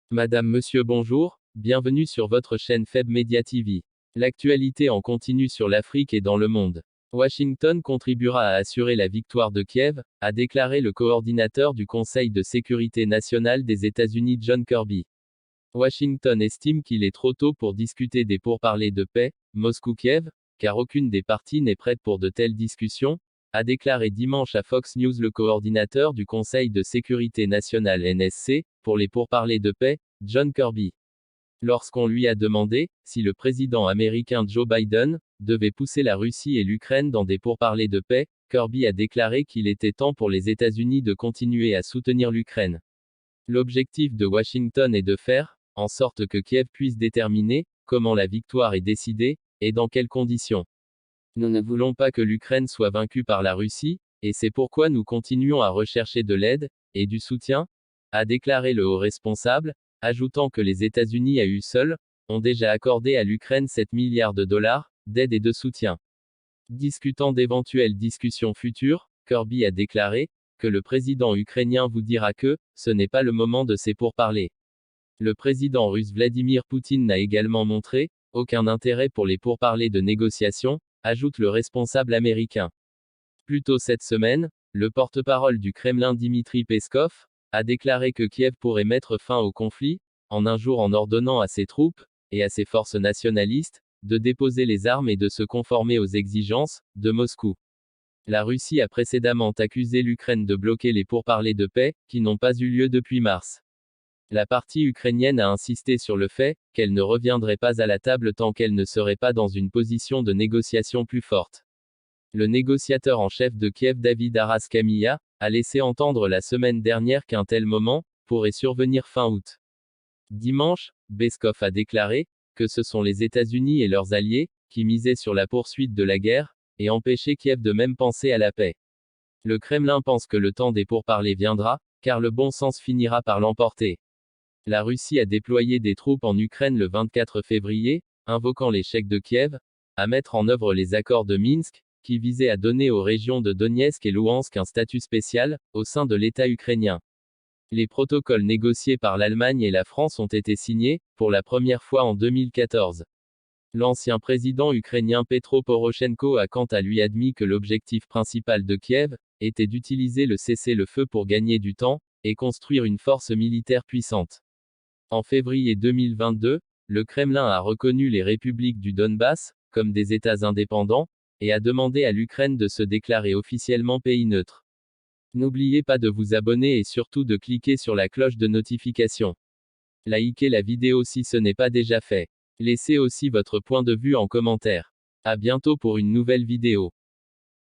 Madame, Monsieur, bonjour, bienvenue sur votre chaîne Feb Media TV. L'actualité en continu sur l'Afrique et dans le monde. Washington contribuera à assurer la victoire de Kiev, a déclaré le coordinateur du Conseil de sécurité nationale des États-Unis John Kirby. Washington estime qu'il est trop tôt pour discuter des pourparlers de paix, Moscou-Kiev, car aucune des parties n'est prête pour de telles discussions, a déclaré dimanche à Fox News le coordinateur du Conseil de sécurité nationale NSC, pour les pourparlers de paix, John Kirby. Lorsqu'on lui a demandé si le président américain Joe Biden devait pousser la Russie et l'Ukraine dans des pourparlers de paix, Kirby a déclaré qu'il était temps pour les États-Unis de continuer à soutenir l'Ukraine. L'objectif de Washington est de faire en sorte que Kiev puisse déterminer comment la victoire est décidée et dans quelles conditions. Nous ne voulons pas que l'Ukraine soit vaincue par la Russie, et c'est pourquoi nous continuons à rechercher de l'aide et du soutien, a déclaré le haut responsable, ajoutant que les États-Unis à eux seuls ont déjà accordé à l'Ukraine 7 milliards de dollars d'aide et de soutien. Discutant d'éventuelles discussions futures, Kirby a déclaré que le président ukrainien vous dira que ce n'est pas le moment de ces pourparlers. Le président russe Vladimir Poutine n'a également montré aucun intérêt pour les pourparlers de négociation, ajoute le responsable américain. Plus tôt cette semaine, le porte-parole du Kremlin Dmitry Peskov a déclaré que Kiev pourrait mettre fin au conflit en un jour en ordonnant à ses troupes et à ses forces nationalistes de déposer les armes et de se conformer aux exigences de Moscou. La Russie a précédemment accusé l'Ukraine de bloquer les pourparlers de paix, qui n'ont pas eu lieu depuis mars. La partie ukrainienne a insisté sur le fait qu'elle ne reviendrait pas à la table tant qu'elle ne serait pas dans une position de négociation plus forte. Le négociateur en chef de Kiev David Arashkamia a laissé entendre la semaine dernière qu'un tel moment pourrait survenir fin août. Dimanche, Peskov a déclaré que ce sont les États-Unis et leurs alliés qui misaient sur la poursuite de la guerre et empêchaient Kiev de même penser à la paix. Le Kremlin pense que le temps des pourparlers viendra, car le bon sens finira par l'emporter. La Russie a déployé des troupes en Ukraine le 24 février, invoquant l'échec de Kiev, à mettre en œuvre les accords de Minsk, qui visaient à donner aux régions de Donetsk et Louhansk un statut spécial, au sein de l'État ukrainien. Les protocoles négociés par l'Allemagne et la France ont été signés, pour la première fois en 2014. L'ancien président ukrainien Petro Poroshenko a quant à lui admis que l'objectif principal de Kiev était d'utiliser le cessez-le-feu pour gagner du temps, et construire une force militaire puissante. En février 2022, le Kremlin a reconnu les républiques du Donbass comme des États indépendants, et a demandé à l'Ukraine de se déclarer officiellement pays neutre. N'oubliez pas de vous abonner et surtout de cliquer sur la cloche de notification. Likez la vidéo si ce n'est pas déjà fait. Laissez aussi votre point de vue en commentaire. À bientôt pour une nouvelle vidéo.